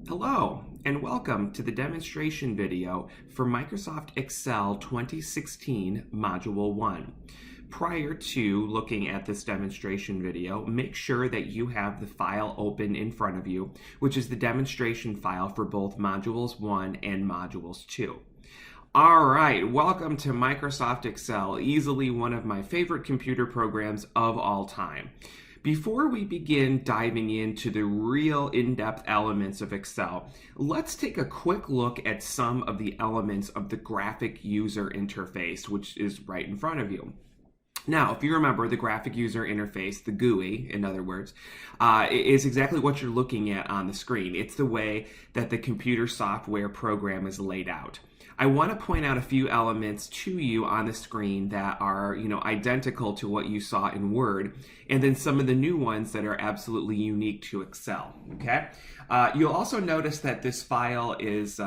Hello, and welcome to the demonstration video for Microsoft Excel 2016 Module 1. Prior to looking at this demonstration video, make sure that you have the file open in front of you, which is the demonstration file for both Modules 1 and Modules 2. All right, welcome to Microsoft Excel, easily one of my favorite computer programs of all time. Before we begin diving into the real in-depth elements of Excel, let's take a quick look at some of the elements of the graphic user interface, which is right in front of you. Now, if you remember, the graphic user interface, the GUI, in other words, is exactly what you're looking at on the screen. It's the way that the computer software program is laid out. I want to point out a few elements to you on the screen that are, identical to what you saw in Word, and then some of the new ones that are absolutely unique to Excel, okay? You'll also notice that this file is,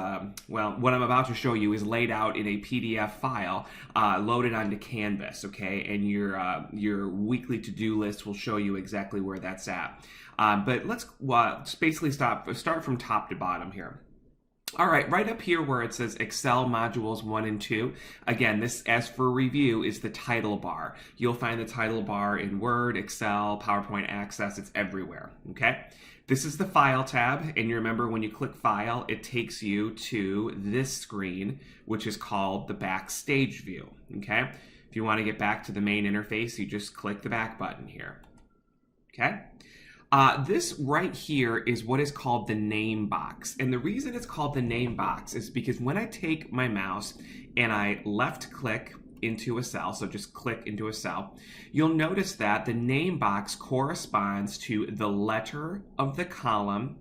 what I'm about to show you is laid out in a PDF file loaded onto Canvas, okay? And your weekly to-do list will show you exactly where that's at. But let's basically start from top to bottom here. All right, right up here where it says Excel Modules 1 and 2, again, this, as for review, is the title bar. You'll find the title bar in Word, Excel, PowerPoint Access, it's everywhere, okay? This is the File tab, and you remember when you click File, it takes you to this screen, which is called the Backstage view, okay? If you want to get back to the main interface, you just click the back button here, okay? This right here is what is called the name box. And the reason it's called the name box is because when I take my mouse and I left click into a cell, so just click into a cell, you'll notice that the name box corresponds to the letter of the column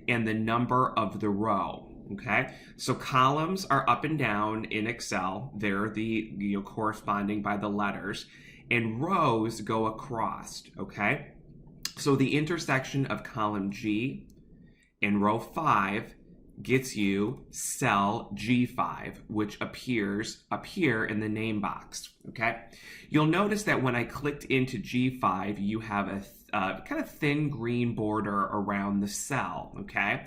and the number of the row. Okay, so columns are up and down in Excel. They're the corresponding by the letters, and rows go across. Okay. So the intersection of column G and row 5 gets you cell G5, which appears up here in the name box, okay? You'll notice that when I clicked into G5, you have a kind of thin green border around the cell, okay?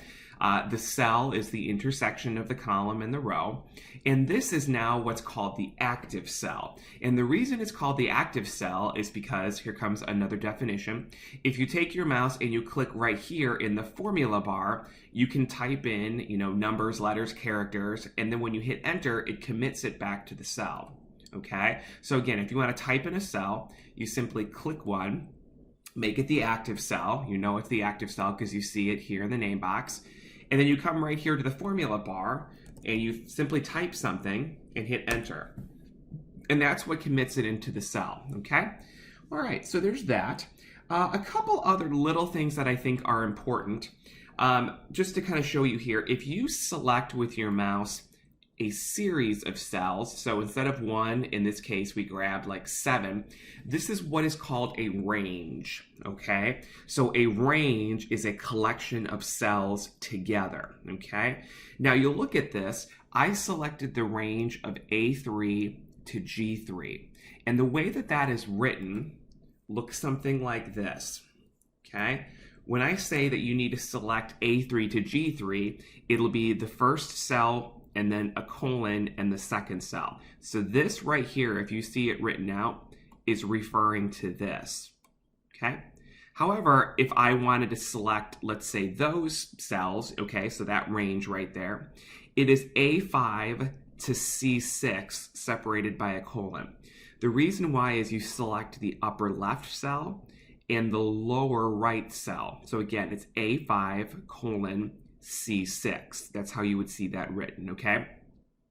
The cell is the intersection of the column and the row, and this is now what's called the active cell. And the reason it's called the active cell is because, here comes another definition, if you take your mouse and you click right here in the formula bar, you can type in, numbers, letters, characters, and then when you hit enter, it commits it back to the cell, okay? So again, if you want to type in a cell, you simply click one, make it the active cell. You know it's the active cell because you see it here in the name box. And then you come right here to the formula bar and you simply type something and hit enter. And that's what commits it into the cell, okay? All right, so there's that. A couple other little things that I think are important, just to kind of show you here. If you select with your mouse a series of cells, so instead of 1, in this case, we grabbed like 7, this is what is called a range, okay? So a range is a collection of cells together, okay? Now you'll look at this, I selected the range of A3 to G3, and the way that that is written looks something like this, okay? When I say that you need to select A3 to G3, it'll be the first cell and then a colon and the second cell. So this right here, if you see it written out, is referring to this, okay? However, if I wanted to select, let's say those cells, okay, so that range right there, it is A5 to C6 separated by a colon. The reason why is you select the upper left cell and the lower right cell. So again, it's A5 colon C6. That's how you would see that written, okay?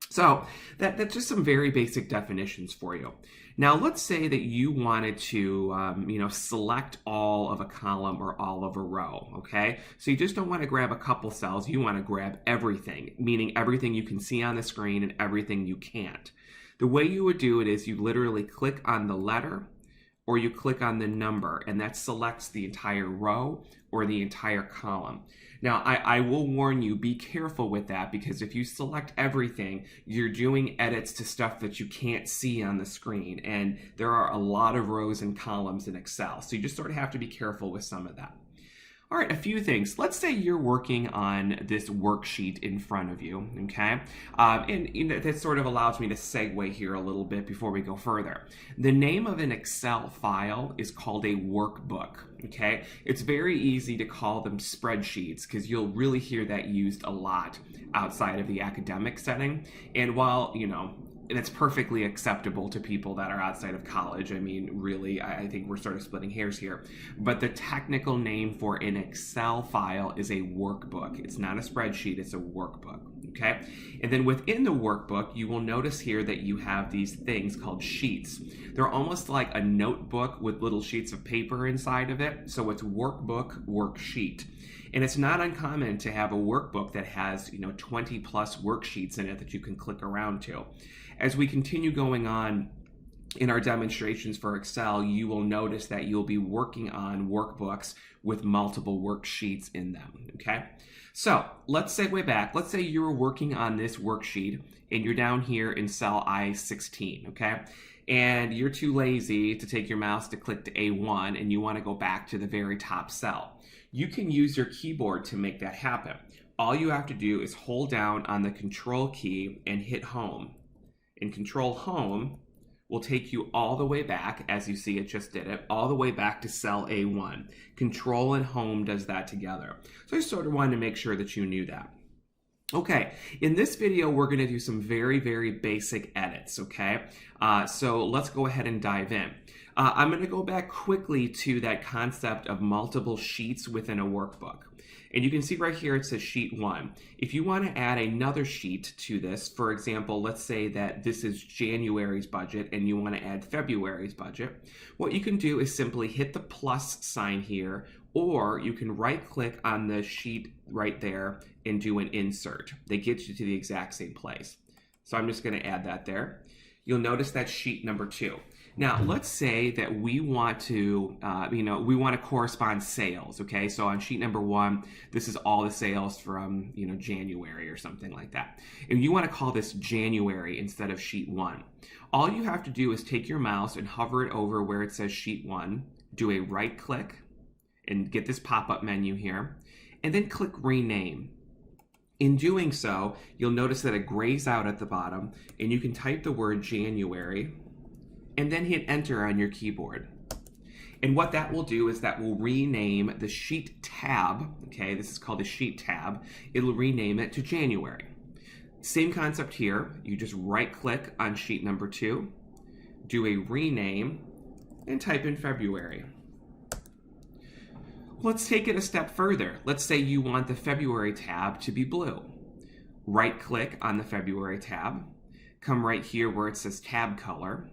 So that's just some very basic definitions for you. Now let's say that you wanted to select all of a column or all of a row, okay? So you just don't want to grab a couple cells, you want to grab everything, meaning everything you can see on the screen and everything you can't. The way you would do it is you literally click on the letter or you click on the number, and that selects the entire row or the entire column. Now, I will warn you, be careful with that, because if you select everything, you're doing edits to stuff that you can't see on the screen, and there are a lot of rows and columns in Excel, so you just sort of have to be careful with some of that. All right, a few things. Let's say you're working on this worksheet in front of you, okay? And that sort of allows me to segue here a little bit before we go further. The name of an Excel file is called a workbook, okay? It's very easy to call them spreadsheets because you'll really hear that used a lot outside of the academic setting. And while, that's perfectly acceptable to people that are outside of college. I mean, really, I think we're sort of splitting hairs here. But the technical name for an Excel file is a workbook. It's not a spreadsheet, it's a workbook, okay? And then within the workbook, you will notice here that you have these things called sheets. They're almost like a notebook with little sheets of paper inside of it. So it's workbook, worksheet. And it's not uncommon to have a workbook that has 20 plus worksheets in it that you can click around to. As we continue going on in our demonstrations for Excel, you will notice that you'll be working on workbooks with multiple worksheets in them, okay? So let's segue back. Let's say you're working on this worksheet and you're down here in cell I-16, okay? And you're too lazy to take your mouse to click to A1 and you want to go back to the very top cell. You can use your keyboard to make that happen. All you have to do is hold down on the Control key and hit Home. And Control Home will take you all the way back, as you see it just did it, all the way back to cell A1. Control and Home does that together. So I sort of wanted to make sure that you knew that. Okay, in this video, we're going to do some very, very basic edits, okay? So let's go ahead and dive in. I'm going to go back quickly to that concept of multiple sheets within a workbook. And you can see right here it says sheet 1. If you want to add another sheet to this, for example, let's say that this is January's budget and you want to add February's budget, what you can do is simply hit the plus sign here, or you can right click on the sheet right there and do an insert. That gets you to the exact same place. So I'm just going to add that there. You'll notice that's sheet number 2. Now, let's say that we want to, we want to correspond sales, okay? So on sheet number 1, this is all the sales from, January or something like that. And you want to call this January instead of sheet 1. All you have to do is take your mouse and hover it over where it says sheet 1, do a right click, and get this pop-up menu here, and then click Rename. In doing so, you'll notice that it grays out at the bottom, and you can type the word January, and then hit Enter on your keyboard. And what that will do is that will rename the Sheet tab, okay, this is called the Sheet tab, it'll rename it to January. Same concept here, you just right-click on sheet number 2, do a rename, and type in February. Let's take it a step further. Let's say you want the February tab to be blue. Right-click on the February tab, come right here where it says Tab Color,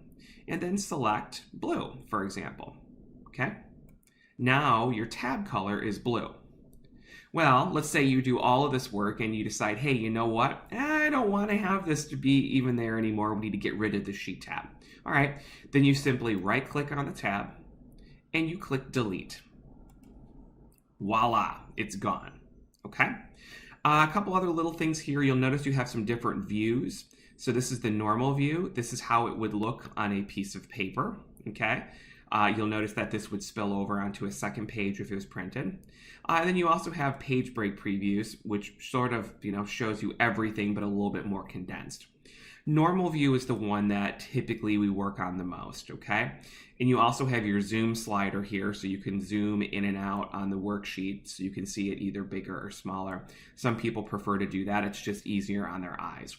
and then select blue, for example, okay? Now your tab color is blue. Well, let's say you do all of this work and you decide, hey, you know what? I don't want to have this to be even there anymore. We need to get rid of the sheet tab. All right, then you simply right-click on the tab and you click Delete. Voila, it's gone, okay? A couple other little things here. You'll notice you have some different views. So this is the normal view. This is how it would look on a piece of paper, okay? You'll notice that this would spill over onto a second page if it was printed. And then you also have page break previews, which sort of, shows you everything but a little bit more condensed. Normal view is the one that typically we work on the most, okay? And you also have your zoom slider here, so you can zoom in and out on the worksheet so you can see it either bigger or smaller. Some people prefer to do that. It's just easier on their eyes.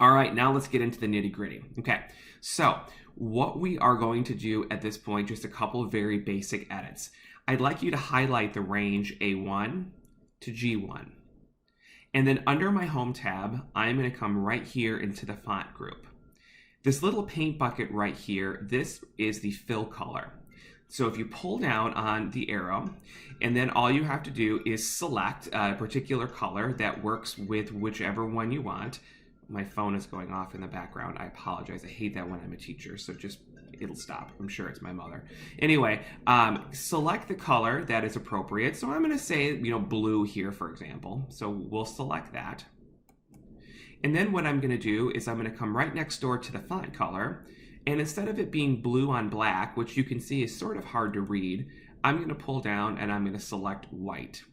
All right, now let's get into the nitty-gritty. Okay, so what we are going to do at this point, just a couple of very basic edits. I'd like you to highlight the range A1 to G1. And then under my Home tab, I'm going to come right here into the font group. This little paint bucket right here, this is the fill color. So if you pull down on the arrow, and then all you have to do is select a particular color that works with whichever one you want. My phone is going off in the background. I apologize. I hate that when I'm a teacher, so it'll stop. I'm sure it's my mother. Anyway, select the color that is appropriate. So I'm going to say, blue here, for example. So we'll select that. And then what I'm going to do is I'm going to come right next door to the font color. And instead of it being blue on black, which you can see is sort of hard to read, I'm going to pull down and I'm going to select white.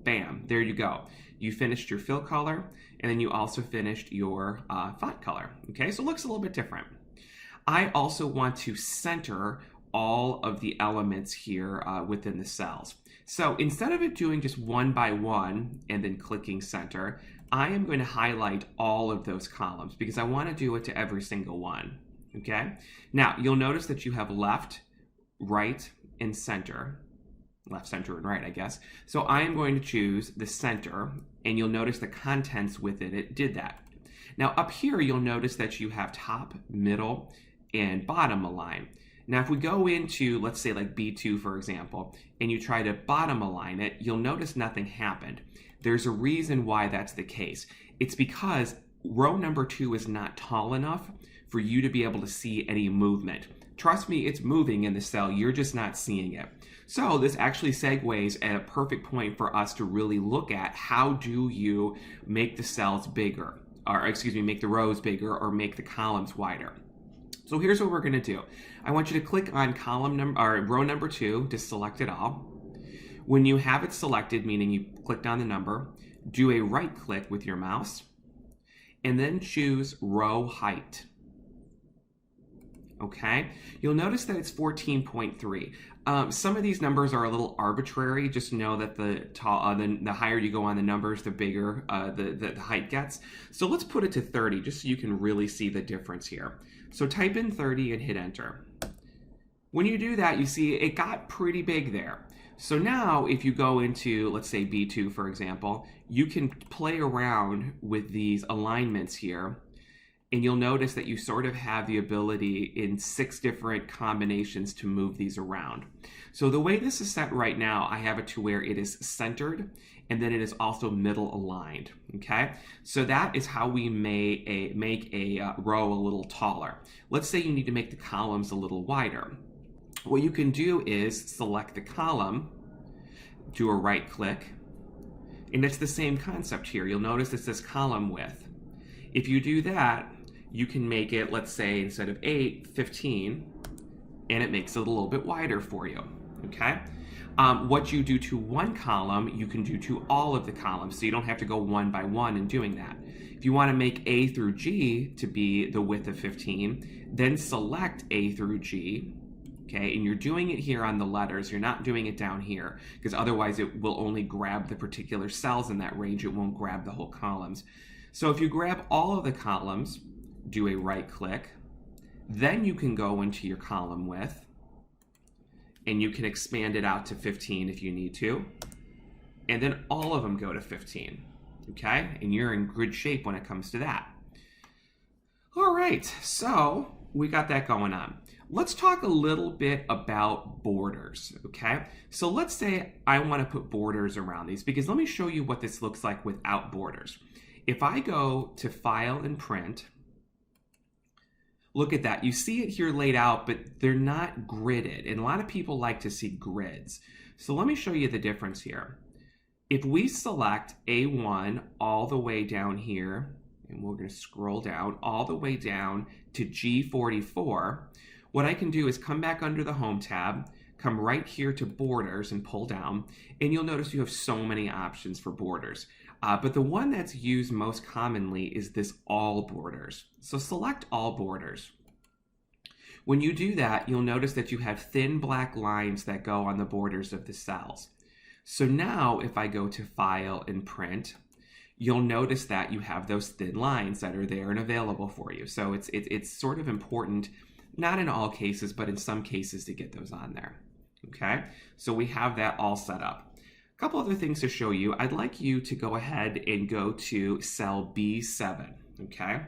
Bam, there you go. You finished your fill color, and then you also finished your font color. Okay, so it looks a little bit different. I also want to center all of the elements here within the cells. So instead of it doing just one by one and then clicking center, I am going to highlight all of those columns because I want to do it to every single one. Okay, now you'll notice that you have left, right, and center. Left, center, and right, I guess. So I am going to choose the center, and you'll notice the contents within it did that. Now up here, you'll notice that you have top, middle, and bottom align. Now if we go into, let's say like B2 for example, and you try to bottom align it, you'll notice nothing happened. There's a reason why that's the case. It's because row number 2 is not tall enough for you to be able to see any movement. Trust me, it's moving in the cell, you're just not seeing it. So this actually segues at a perfect point for us to really look at how do you make the cells bigger, or excuse me, make the rows bigger or make the columns wider. So here's what we're going to do. I want you to click on row number 2 to select it all. When you have it selected, meaning you clicked on the number, do a right click with your mouse and then choose row height. Okay, you'll notice that it's 14.3. Some of these numbers are a little arbitrary. Just know that the higher you go on the numbers, the bigger the height gets. So let's put it to 30 just so you can really see the difference here. So type in 30 and hit enter. When you do that, you see it got pretty big there. So now if you go into, let's say B2 for example, you can play around with these alignments here. And you'll notice that you sort of have the ability in 6 different combinations to move these around. So the way this is set right now, I have it to where it is centered and then it is also middle aligned. Okay, so that is how we make a row a little taller. Let's say you need to make the columns a little wider. What you can do is select the column, do a right click, and it's the same concept here. You'll notice it says column width. If you do that, you can make it, let's say, instead of 8, 15, and it makes it a little bit wider for you, okay? What you do to one column, you can do to all of the columns, so you don't have to go one by one in doing that. If you want to make A through G to be the width of 15, then select A through G, okay? And you're doing it here on the letters, you're not doing it down here, because otherwise it will only grab the particular cells in that range, it won't grab the whole columns. So if you grab all of the columns, do a right click, then you can go into your column width and you can expand it out to 15 if you need to, and then all of them go to 15, okay? And you're in good shape when it comes to that. All right, so we got that going on. Let's talk a little bit about borders, okay? So let's say I want to put borders around these, because let me show you what this looks like without borders. If I go to File and Print, look at that. You see it here laid out, but they're not gridded. And a lot of people like to see grids. So let me show you the difference here. If we select A1 all the way down here, and we're going to scroll down all the way down to G44, what I can do is come back under the Home tab, come right here to Borders and pull down, and you'll notice you have so many options for borders. But the one that's used most commonly is this All Borders. So select All Borders. When you do that, you'll notice that you have thin black lines that go on the borders of the cells. So now if I go to File and Print, you'll notice that you have those thin lines that are there and available for you. So it's sort of important, not in all cases, but in some cases to get those on there. Okay, so we have that all set up. A couple other things to show you. I'd like you to go ahead and go to cell B7, okay?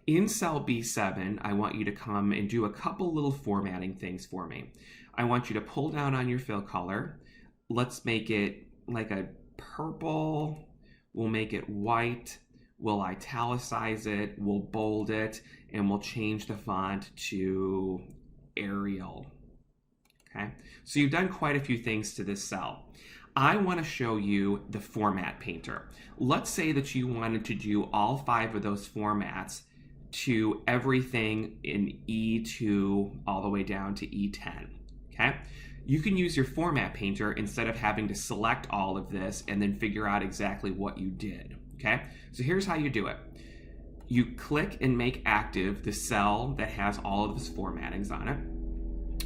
In cell B7, I want you to come and do a couple little formatting things for me. I want you to pull down on your fill color. Let's make it like a purple. We'll make it white. We'll italicize it. We'll bold it. And we'll change the font to Arial. Okay? So you've done quite a few things to this cell. I want to show you the format painter. Let's say that you wanted to do all 5 of those formats to everything in E2 all the way down to E10. Okay? you can use your format painter instead of having to select all of this and then figure out exactly what you did, okay? So here's how you do it. You click and make active the cell that has all of this formattings on it.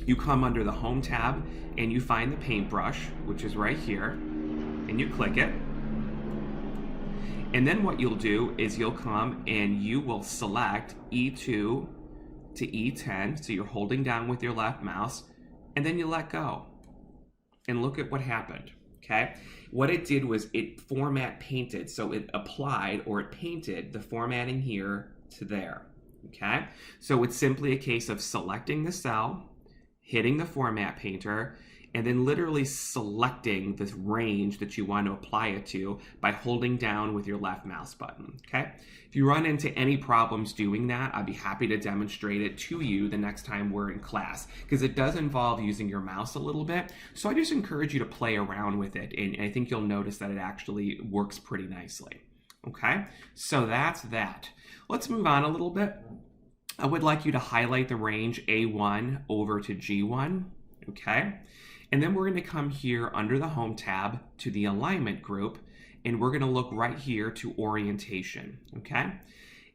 You come under the Home tab and you find the paintbrush, which is right here, and you click it. And then what you'll do is you'll come and you will select E2 to E10, so you're holding down with your left mouse, and then you let go. And look at what happened, okay? What it did was it format painted, so it applied or it painted the formatting here to there, okay? So it's simply a case of selecting the cell, hitting the format painter, and then literally selecting this range that you want to apply it to by holding down with your left mouse button, okay? If you run into any problems doing that, I'd be happy to demonstrate it to you the next time we're in class, because it does involve using your mouse a little bit. So I just encourage you to play around with it, and I think you'll notice that it actually works pretty nicely, okay? So that's that. Let's move on a little bit. I would like you to highlight the range A1 over to G1, okay? And then we're going to come here under the Home tab to the Alignment group, and we're going to look right here to Orientation, okay?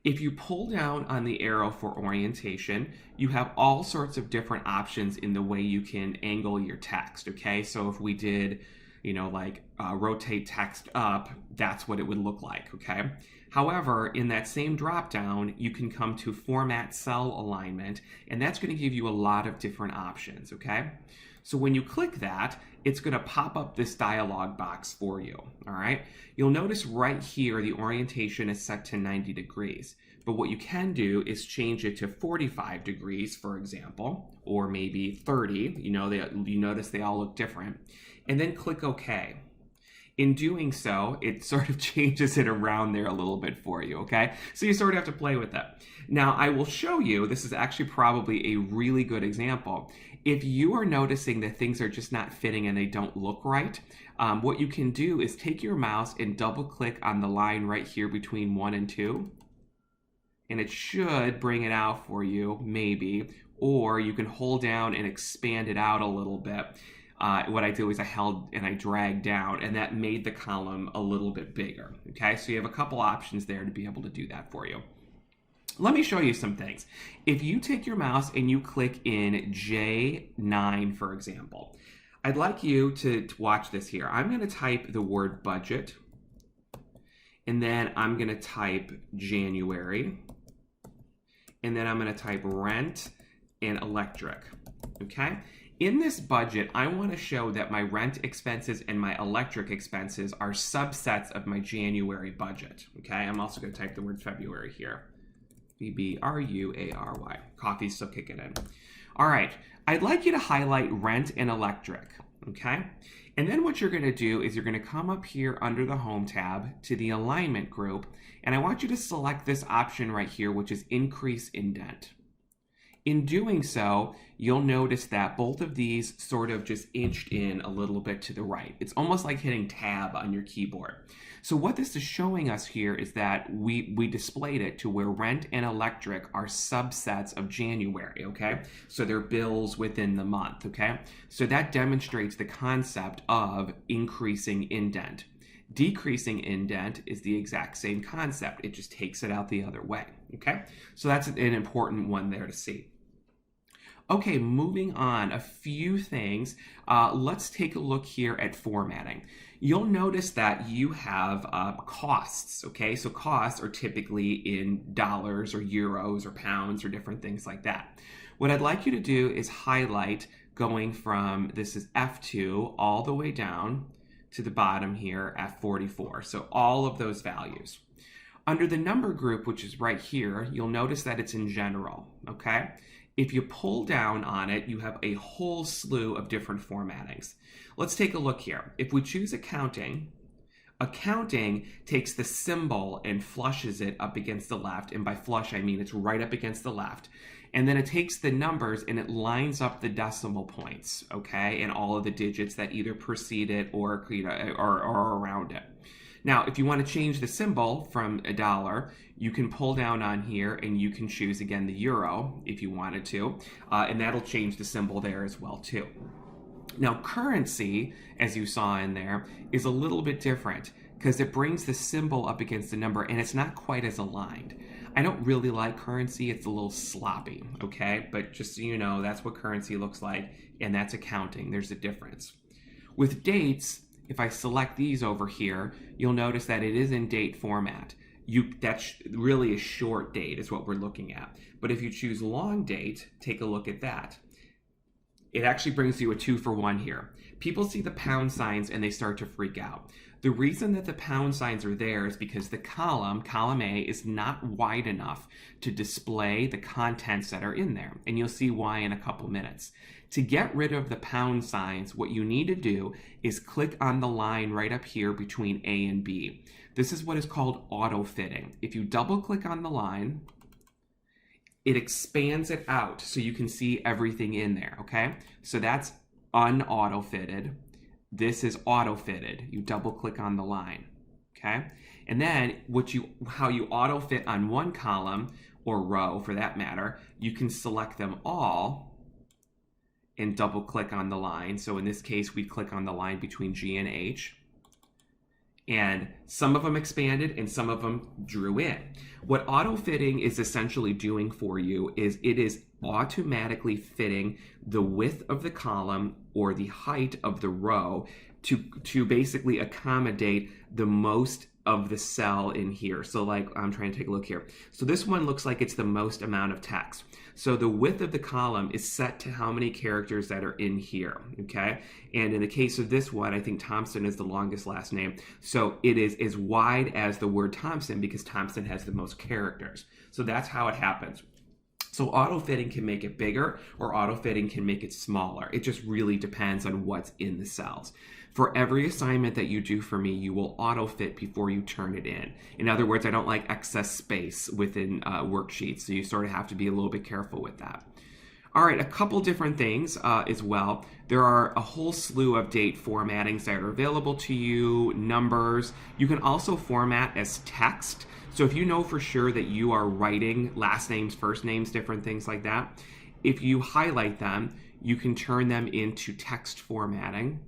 If you pull down on the arrow for Orientation, you have all sorts of different options in the way you can angle your text, okay? So if we did, you know, like rotate text up, that's what it would look like, okay? However, in that same drop-down, you can come to Format Cell Alignment, and that's going to give you a lot of different options, okay? So when you click that, it's going to pop up this dialog box for you, all right? You'll notice right here the orientation is set to 90 degrees, but what you can do is change it to 45 degrees, for example, or maybe 30. You notice they all look different, and then click OK. In doing so, it sort of changes it around there a little bit for you, okay? So you sort of have to play with it. Now, I will show you, this is actually probably a really good example. If you are noticing that things are just not fitting and they don't look right, what you can do is take your mouse and double click on the line right here between 1 and 2, and it should bring it out for you, maybe, or you can hold down and expand it out a little bit. What I do is I held and I dragged down, and that made the column a little bit bigger, okay? So you have a couple options there to be able to do that for you. Let me show you some things. If you take your mouse and you click in J9, for example, I'd like you to watch this here. I'm going to type the word budget, and then I'm going to type January, and then I'm going to type rent and electric, okay? In this budget, I want to show that my rent expenses and my electric expenses are subsets of my January budget, okay? I'm also going to type the word February here. February. Coffee's still kicking in. All right, I'd like you to highlight rent and electric, okay? And then what you're going to do is you're going to come up here under the Home tab to the Alignment group, and I want you to select this option right here, which is Increase Indent. In doing so, you'll notice that both of these sort of just inched in a little bit to the right. It's almost like hitting tab on your keyboard. So what this is showing us here is that we displayed it to where rent and electric are subsets of January, okay? So they're bills within the month, okay? So that demonstrates the concept of increasing indent. Decreasing indent is the exact same concept. It just takes it out the other way, okay? So that's an important one there to see. Okay, moving on, a few things. Let's take a look here at formatting. You'll notice that you have costs, okay? So costs are typically in dollars or euros or pounds or different things like that. What I'd like you to do is highlight going from, this is F2, all the way down to the bottom here, F44. So all of those values. Under the number group, which is right here, you'll notice that it's in general, okay? If you pull down on it, you have a whole slew of different formattings. Let's take a look here. If we choose accounting, accounting takes the symbol and flushes it up against the left. And by flush, I mean it's right up against the left. And then it takes the numbers and it lines up the decimal points, okay? And all of the digits that either precede it or, or around it. Now, if you want to change the symbol from a dollar, you can pull down on here and you can choose again the euro if you wanted to, and that'll change the symbol there as well too. Now, currency, as you saw in there, is a little bit different because it brings the symbol up against the number and it's not quite as aligned. I don't really like currency. It's a little sloppy, okay? But just so you know, that's what currency looks like, and that's accounting. There's a difference. With dates, if I select these over here, you'll notice that it is in date format. That's really a short date is what we're looking at. But if you choose long date, take a look at that. It actually brings you a 2-for-1 here. People see the pound signs and they start to freak out. The reason that the pound signs are there is because the column A, is not wide enough to display the contents that are in there. And you'll see why in a couple minutes. To get rid of the pound signs, what you need to do is click on the line right up here between A and B. This is what is called auto-fitting. If you double click on the line, it expands it out so you can see everything in there, okay? So that's un-auto-fitted. This is auto-fitted. You double click on the line, okay? And then how you auto-fit on one column, or row for that matter, you can select them all and double click on the line. So in this case, we click on the line between G and H. And some of them expanded and some of them drew in. What auto-fitting is essentially doing for you is it is automatically fitting the width of the column or the height of the row to basically accommodate the most of the cell in here. So like, I'm trying to take a look here. So this one looks like it's the most amount of text. So the width of the column is set to how many characters that are in here, okay? And in the case of this one, I think Thompson is the longest last name. So it is as wide as the word Thompson because Thompson has the most characters. So that's how it happens. So auto-fitting can make it bigger or auto-fitting can make it smaller. It just really depends on what's in the cells. For every assignment that you do for me, you will auto-fit before you turn it in. In other words, I don't like excess space within worksheets, so you sort of have to be a little bit careful with that. All right, a couple different things as well. There are a whole slew of date formattings that are available to you, numbers. You can also format as text. So if you know for sure that you are writing last names, first names, different things like that, if you highlight them, you can turn them into text formatting.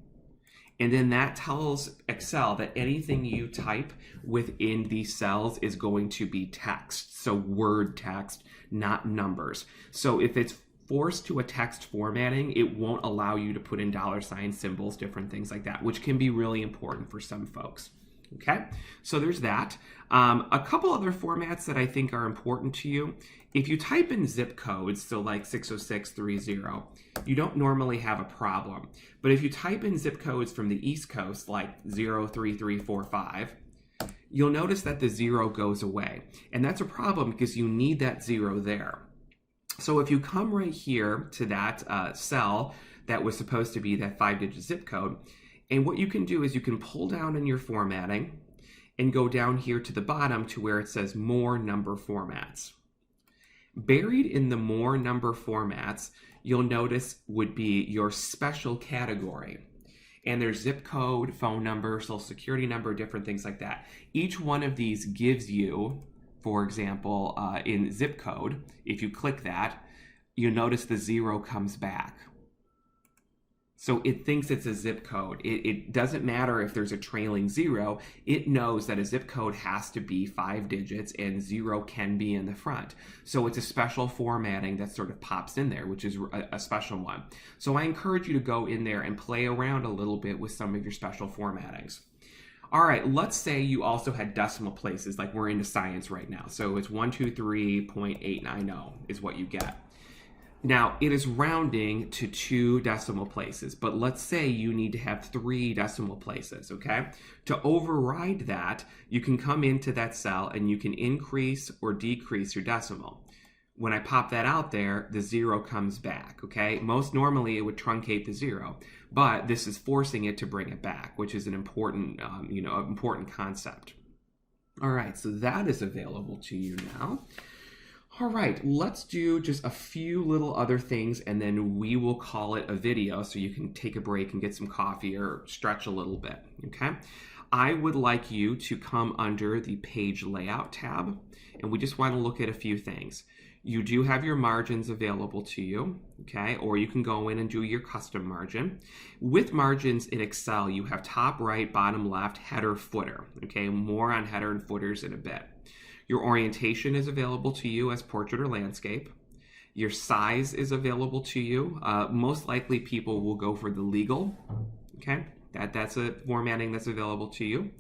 And then that tells Excel that anything you type within these cells is going to be text. So word text, not numbers. So if it's forced to a text formatting, it won't allow you to put in $ symbols, different things like that, which can be really important for some folks. Okay, so there's that. A couple other formats that I think are important to you. If you type in zip codes, so like 60630, you don't normally have a problem. But if you type in zip codes from the East Coast, like 03345, you'll notice that the 0 goes away. And that's a problem because you need that 0 there. So if you come right here to that cell that was supposed to be that 5-digit zip code, and what you can do is you can pull down in your formatting and go down here to the bottom to where it says More Number Formats. Buried in the More Number Formats, you'll notice would be your special category. And there's zip code, phone number, social security number, different things like that. Each one of these gives you, for example, in zip code, if you click that, you notice the 0 comes back. So it thinks it's a zip code. It doesn't matter if there's a trailing 0. It knows that a zip code has to be 5 digits and 0 can be in the front. So it's a special formatting that sort of pops in there, which is a special one. So I encourage you to go in there and play around a little bit with some of your special formattings. All right, let's say you also had decimal places, like we're into science right now. So it's 123.890 is what you get. Now, it is rounding to 2 decimal places, but let's say you need to have 3 decimal places, okay? To override that, you can come into that cell and you can increase or decrease your decimal. When I pop that out there, the 0 comes back, okay? Most normally it would truncate the 0, but this is forcing it to bring it back, which is an important, important concept. All right, so that is available to you now. All right, let's do just a few little other things and then we will call it a video so you can take a break and get some coffee or stretch a little bit, okay? I would like you to come under the page layout tab and we just want to look at a few things. You do have your margins available to you, okay? Or you can go in and do your custom margin. With margins in Excel, you have top right, bottom left, header, footer, okay? More on header and footers in a bit. Your orientation is available to you as portrait or landscape. Your size is available to you. Most likely people will go for the legal, okay? That's a formatting that's available to you.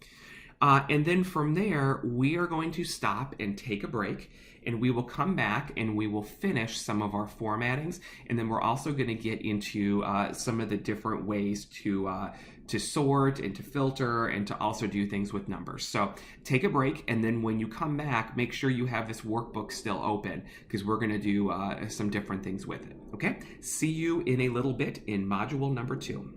And then from there, we are going to stop and take a break, and we will come back and we will finish some of our formattings. And then we're also going to get into some of the different ways to sort and to filter and to also do things with numbers. So take a break, and then when you come back, make sure you have this workbook still open, because we're going to do some different things with it. Okay? See you in a little bit in module number 2.